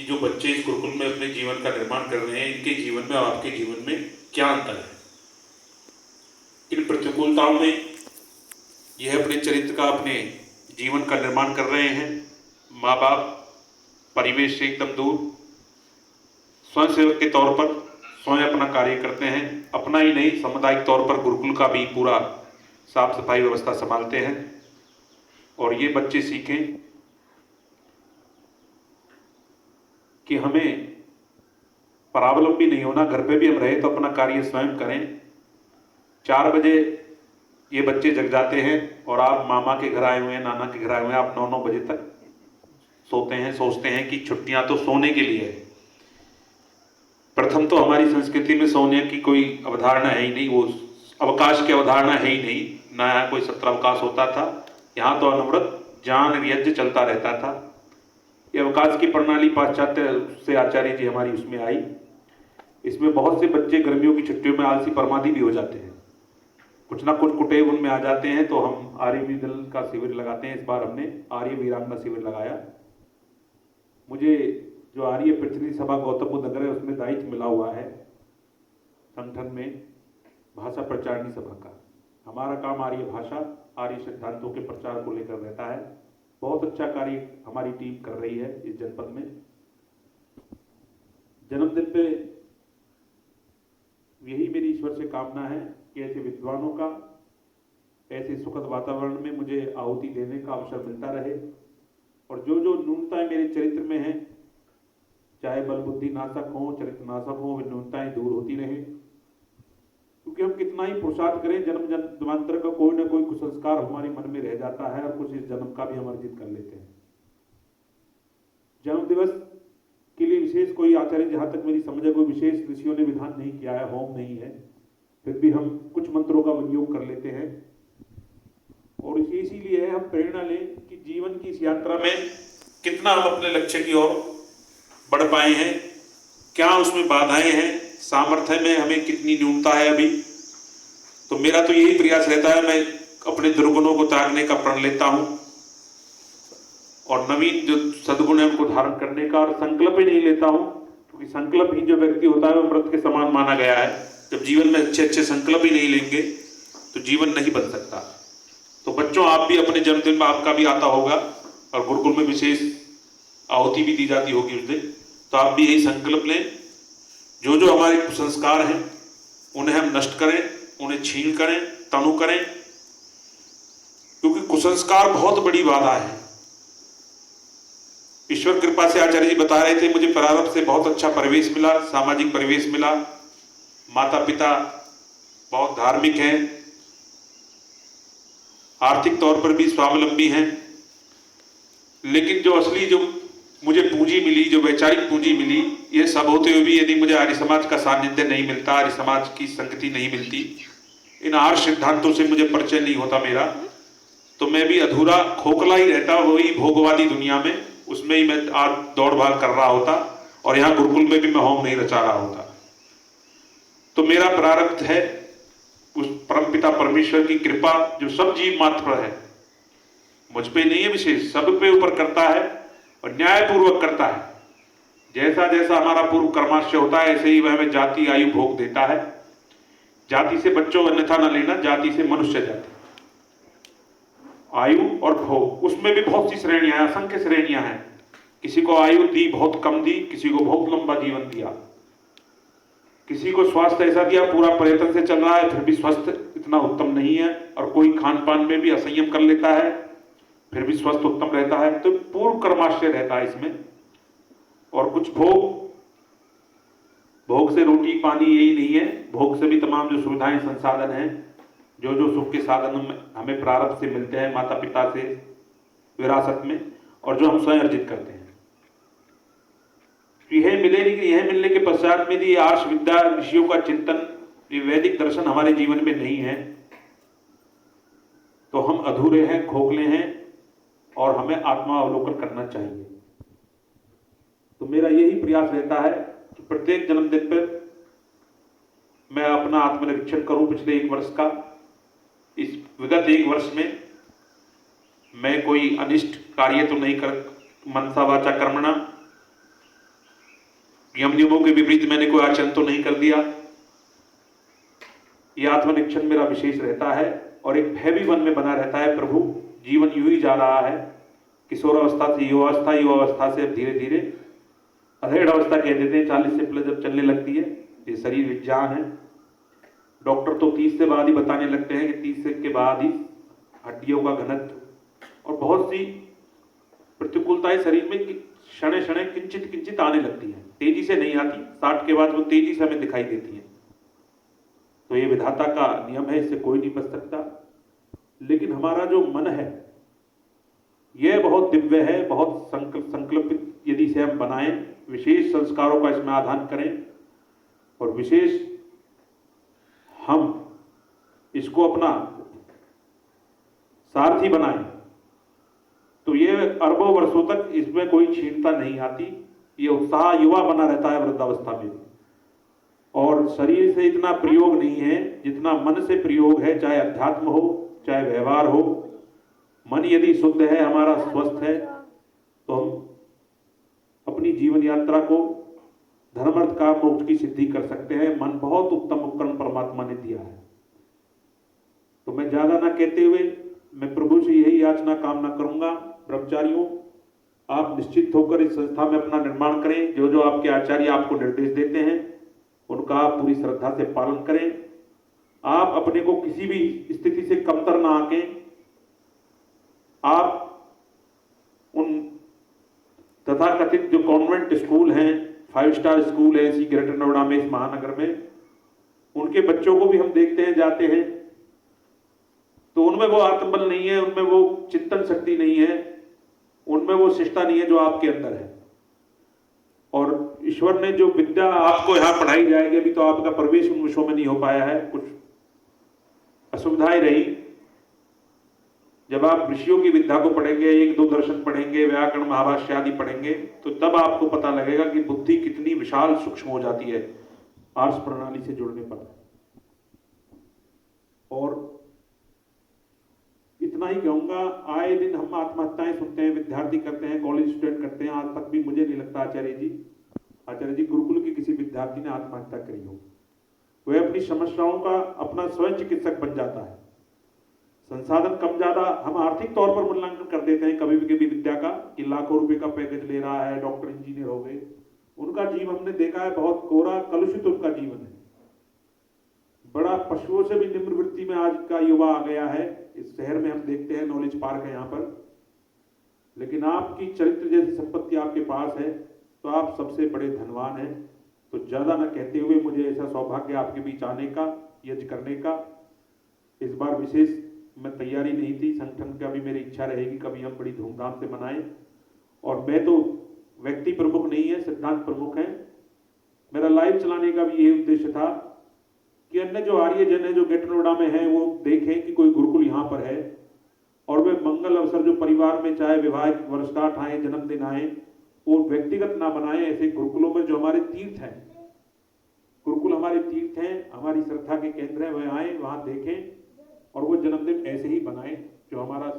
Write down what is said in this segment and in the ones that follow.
कि जो बच्चे इस गुरुकुल में अपने जीवन का निर्माण कर रहे हैं, इनके जीवन में और आपके जीवन में क्या अंतर है। इन प्रतिकूलताओं में यह अपने चरित्र का, अपने जीवन का निर्माण कर रहे हैं। माँ बाप परिवेश से एकदम दूर, स्वयंसेवक के तौर पर स्वयं अपना कार्य करते हैं। अपना ही नहीं, सामुदायिक तौर पर गुरुकुल का भी पूरा साफ सफाई व्यवस्था संभालते हैं। और ये बच्चे सीखें कि हमें परावलंबी नहीं होना, घर पे भी हम रहे तो अपना कार्य स्वयं करें। 4 बजे ये बच्चे जग जाते हैं और आप मामा के घर आए हुए हैं, नाना के घर आए हुए हैं, आप 9-9 बजे तक सोते हैं। सोचते हैं कि छुट्टियां तो सोने के लिए है। प्रथम तो हमारी संस्कृति में सोने की कोई अवधारणा है ही नहीं, वो अवकाश की अवधारणा है ही नहीं, ना यहाँ कोई सत्र अवकाश होता था। यहाँ तो अनवरत जान यज्ञ चलता रहता था। ये अवकाश की प्रणाली पाश्चात्य से आचार्य जी हमारी उसमें आई। इसमें बहुत से बच्चे गर्मियों की छुट्टियों में आलसी परमादी भी हो जाते हैं, कुछ ना कुछ कुटेव उनमें आ जाते हैं। तो हम आर्य दल का शिविर लगाते हैं। इस बार हमने आर्य वीरांगना शिविर लगाया। मुझे जो आर्य प्रतिनिधि सभा गौतम बुद्ध नगर है उसमें दायित्व मिला हुआ है संगठन में भाषा प्रचारणी सभा का। हमारा काम आर्य भाषा, आर्य सिद्धांतों के प्रचार को लेकर रहता है। बहुत अच्छा कार्य हमारी टीम कर रही है इस जनपद में। जन्मदिन पे यही मेरी ईश्वर से कामना है कि ऐसे विद्वानों का, ऐसे सुखद वातावरण में मुझे आहुति देने का अवसर मिलता रहे। और जो जो न्यूनताएं मेरे चरित्र में हैं, चाहे बल बुद्धि नाशक हो, चरित्र नाशक हो, वे न्यूनताएं दूर होती रहें। क्योंकि हम कितना ही पुरुषार्थ करें, जन्म जन्मांतर का कोई ना कोई कुसंस्कार हमारे मन में रह जाता है और कुछ इस जन्म का भी हम अर्जित कर लेते हैं। जन्म दिवस के लिए विशेष कोई आचार्य, जहां तक मेरी समझ है, कोई विशेष ऋषियों ने विधान नहीं किया है, होम नहीं है, फिर भी हम कुछ मंत्रों का विनियोग कर लेते हैं। और इसीलिए हम प्रेरणा लें कि जीवन की इस यात्रा में कितना हम अपने लक्ष्य की ओर बढ़ पाए हैं, क्या उसमें बाधाएं हैं, सामर्थ्य में हमें कितनी न्यूनता है अभी। तो मेरा तो यही प्रयास रहता है, मैं अपने दुर्गुणों को त्यागने का प्रण लेता हूं और नवीन जो सद्गुण है उनको धारण करने का, और संकल्प ही नहीं लेता हूं, क्योंकि संकल्प ही जो व्यक्ति होता है वो मृत के समान माना गया है। जब जीवन में अच्छे अच्छे संकल्प ही नहीं लेंगे तो जीवन नहीं बन सकता। तो बच्चों, आप भी अपने जन्मदिन में, आपका भी आता होगा और गुरुकुल में विशेष आहुति भी दी जाती होगी उस दिन, तो आप भी यही संकल्प लें, जो जो हमारे कुसंस्कार हैं उन्हें हम नष्ट करें, उन्हें छीन करें, तनु करें। क्योंकि कुसंस्कार बहुत बड़ी बाधा है। ईश्वर कृपा से आचार्य जी बता रहे थे, मुझे प्रारंभ से बहुत अच्छा परिवेश मिला, सामाजिक परिवेश मिला। माता पिता बहुत धार्मिक हैं, आर्थिक तौर पर भी स्वावलंबी हैं। लेकिन जो असली जो मुझे पूंजी मिली, जो वैचारिक पूंजी मिली, ये सब होते हुए भी यदि मुझे आर्य समाज का सानिध्य नहीं मिलता, आर्य समाज की संगति नहीं मिलती, इन आर्य सिद्धांतों से मुझे परिचय नहीं होता मेरा, तो मैं भी अधूरा खोखला ही रहता, वही भोगवादी दुनिया में, उसमें ही मैं आज दौड़ भाग कर रहा होता और यहाँ गुरुकुल में भी मैं होम नहीं रचा रहा होता। तो मेरा प्रारब्ध है उस परमपिता परमेश्वर की कृपा, जो सब जीव मात्र पर है, मुझ पे नहीं है विशेष, सब पे ऊपर करता है और न्यायपूर्वक करता है। जैसा जैसा हमारा पूर्व कर्माशय होता है, ऐसे ही वह हमें जाति आयु भोग देता है। जाति से बच्चों अन्यथा न लेना, जाति से मनुष्य जाति, आयु और भोग, उसमें भी बहुत सी श्रेणियां हैं, असंख्य श्रेणियां हैं। किसी को आयु दी, बहुत कम दी, किसी को बहुत लंबा जीवन दिया, किसी को स्वास्थ्य ऐसा दिया, पूरा पर्यटन से चल रहा है फिर भी स्वास्थ्य इतना उत्तम नहीं है, और कोई खान पान में भी असंयम कर लेता है फिर भी स्वास्थ्य उत्तम रहता है। तो पूर्व कर्माशय रहता है इसमें। और कुछ भोग से रोटी पानी यही नहीं है, भोग से भी तमाम जो सुविधाएं संसाधन हैं, जो जो सुख के साधन हमें प्रारब्ध से मिलते हैं, माता पिता से विरासत में, और जो हम स्वयं अर्जित करते हैं, यह मिले नहीं। कि यह मिलने के पश्चात में यदि आर्ष विद्या, ऋषियों का चिंतन, ये वैदिक दर्शन हमारे जीवन में नहीं है, तो हम अधूरे हैं, खोखले हैं, और हमें आत्मावलोकन करना चाहिए। तो मेरा यही प्रयास रहता है कि प्रत्येक जन्मदिन पर मैं अपना आत्मनिरीक्षण करूं पिछले 1 वर्ष का। इस विगत 1 वर्ष में मैं कोई अनिष्ट कार्य तो नहीं कर, मनसा वाचा कर्मणा, यम नियमों के विपरीत मैंने कोई आचरण तो नहीं कर दिया। ये आत्मनिरीक्षण मेरा विशेष रहता है और एक भय भी मन में बना रहता है, प्रभु जीवन यूं ही जा रहा है, किशोर अवस्था से युवावस्था, युवावस्था से अब धीरे धीरे अधेड़ अवस्था कह देते हैं, 40 से प्लस जब चलने लगती है। ये शरीर विज्ञान है। डॉक्टर तो 30 से बाद ही बताने लगते हैं कि 30 के बाद ही हड्डियों का घनत्व और बहुत सी प्रतिकूलताएं शरीर में क्षण क्षण किंचित किंचित आने लगती है, तेजी से नहीं आती, 60 के बाद वो तेजी से हमें दिखाई देती है। तो ये विधाता का नियम है, इससे कोई नहीं बच सकता। लेकिन हमारा जो मन है यह बहुत दिव्य है, बहुत संकल्पित यदि इसे हम बनाएं, विशेष संस्कारों का इसमें आधान करें और विशेष हम इसको अपना सारथी बनाएं, तो ये अरबों वर्षों तक इसमें कोई क्षीणता नहीं आती। ये उत्साह युवा बना रहता है वृद्धावस्था में। और शरीर से इतना प्रयोग नहीं है जितना मन से प्रयोग है, चाहे अध्यात्म हो चाहे व्यवहार हो। मन यदि शुद्ध है, हमारा स्वस्थ है, तो हम अपनी जीवन यात्रा को धर्म अर्थ काम मोक्ष की सिद्धि कर सकते हैं। मन बहुत उत्तम उपकरण परमात्मा ने दिया है। तो मैं ज्यादा ना कहते हुए मैं प्रभु से यही याचना कामना करूंगा, ब्रह्मचारियों आप निश्चित होकर इस संस्था में अपना निर्माण करें। जो जो आपके आचार्य आपको निर्देश देते हैं उनका आप पूरी श्रद्धा से पालन करें। आप अपने को किसी भी स्थिति से कमतर ना आंकें। आप उन तथाकथित जो कॉन्वेंट स्कूल हैं, 5 स्टार स्कूल है इसी ग्रेटर नोएडा में, इस महानगर में, उनके बच्चों को भी हम देखते हैं, जाते हैं, तो उनमें वो आत्मबल नहीं है, उनमें वो चिंतन शक्ति नहीं है, उनमें वो शिष्टता नहीं है जो आपके अंदर है। और ईश्वर ने जो विद्या आपको यहाँ पढ़ाई जाएगी, अभी तो आपका प्रवेश उन विषयों में नहीं हो पाया है, कुछ असुविधाएं रही। जब आप ऋषियों की विद्या को पढ़ेंगे, 1-2 दर्शन पढ़ेंगे, व्याकरण महाभाष्य आदि पढ़ेंगे, तो तब आपको पता लगेगा कि बुद्धि कितनी विशाल सूक्ष्म हो जाती है आर्ष प्रणाली से जुड़ने पर। और इतना ही कहूंगा, आए दिन हम आत्महत्याएं सुनते हैं, विद्यार्थी करते हैं, कॉलेज स्टूडेंट करते हैं। आज तक भी मुझे नहीं लगता आचार्य जी गुरुकुल के किसी विद्यार्थी ने आत्महत्या करी हो। वह अपनी समस्याओं का अपना स्वयं चिकित्सक बन जाता है। संसाधन कम ज्यादा हम आर्थिक तौर पर मूल्यांकन कर देते हैं कभी भी विद्या का, कि लाखों रुपए का पैकेज ले रहा है, डॉक्टर इंजीनियर हो गए। उनका जीवन हमने देखा है बहुत कोरा कलुषित उनका जीवन है। बड़ा पशुओं से भी निम्न वृत्ति में आज का युवा आ गया है। इस शहर में हम देखते हैं, नॉलेज पार्क है यहाँ पर। लेकिन आपकी चरित्र जैसी संपत्ति आपके पास है तो आप सबसे बड़े धनवान हैं। तो ज्यादा न कहते हुए, मुझे ऐसा सौभाग्य आपके बीच आने का, यज्ञ करने का। इस बार विशेष मैं तैयारी नहीं थी, संगठन का भी मेरी इच्छा रहेगी कभी हम बड़ी धूमधाम से मनाएं। और मैं तो व्यक्ति प्रमुख नहीं है, सिद्धांत प्रमुख है। मेरा लाइव चलाने का भी यही उद्देश्य था कि अन्य जो आर्य जन है, जो ग्रेटर नोएडा में है, वो देखें कि कोई गुरुकुल यहाँ पर है और वे मंगल अवसर जो परिवार में चाहे विवाह वर्षगांठ आए, जन्मदिन आए, वो व्यक्तिगत ना बनाए। ऐसे गुरुकुलों में जो हमारे तीर्थ हैं, गुरुकुल हमारे तीर्थ हैं, हमारी श्रद्धा के केंद्र हैं, वह आए, वहां देखें और वो जन्मदिन ऐसे ही बनाएं जो हमारा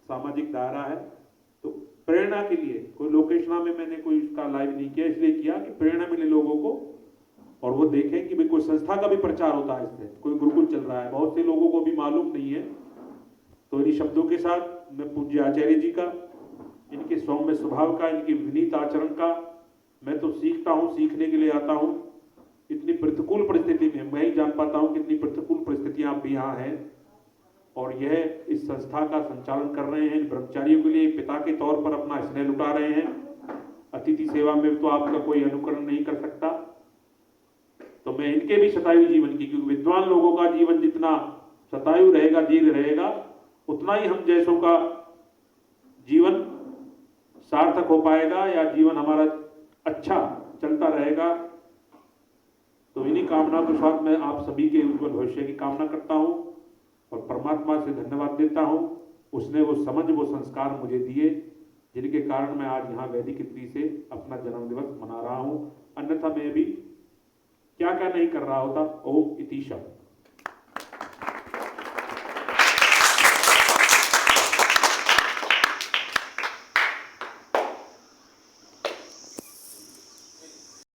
सामाजिक दायरा है। तो प्रेरणा के लिए, कोई लोकेशना में मैंने कोई इसका लाइव नहीं किया, इसलिए किया कि प्रेरणा मिले लोगों को और वो देखें कि भाई कोई संस्था का भी प्रचार होता है, इससे कोई गुरुकुल चल रहा है, बहुत से लोगों को भी मालूम नहीं है। तो इन्हीं शब्दों के साथ मैं पूज्य आचार्य जी का, इनके सौम्य स्वभाव का, इनके विनीत आचरण का मैं तो सीखता हूँ, सीखने के लिए आता हूँ। इतनी प्रतिकूल परिस्थिति में मैं ही जान पाता हूँ कितनी प्रतिकूल परिस्थितियां भी यहाँ हैं और यह इस संस्था का संचालन कर रहे हैं। ब्रह्मचारियों के लिए पिता के तौर पर अपना स्नेह लुटा रहे हैं। अतिथि सेवा में तो आपका कोई अनुकरण नहीं कर सकता। तो मैं इनके भी शतायु जीवन की, क्योंकि विद्वान लोगों का जीवन जितना शतायु रहेगा, दीर्घ रहेगा, उतना ही हम जैसों का जीवन सार्थक हो पाएगा या जीवन हमारा अच्छा चलता रहेगा। तो इन्हीं कामनाओं के साथ मैं आप सभी के उज्जवल भविष्य की कामना करता हूं और परमात्मा से धन्यवाद देता हूं। उसने वो समझ, वो संस्कार मुझे दिए जिनके कारण मैं आज यहाँ वैदिक रीति से अपना जन्म दिवस मना रहा हूं। अन्यथा मैं भी क्या क्या नहीं कर रहा होता। ओम इति शब्द।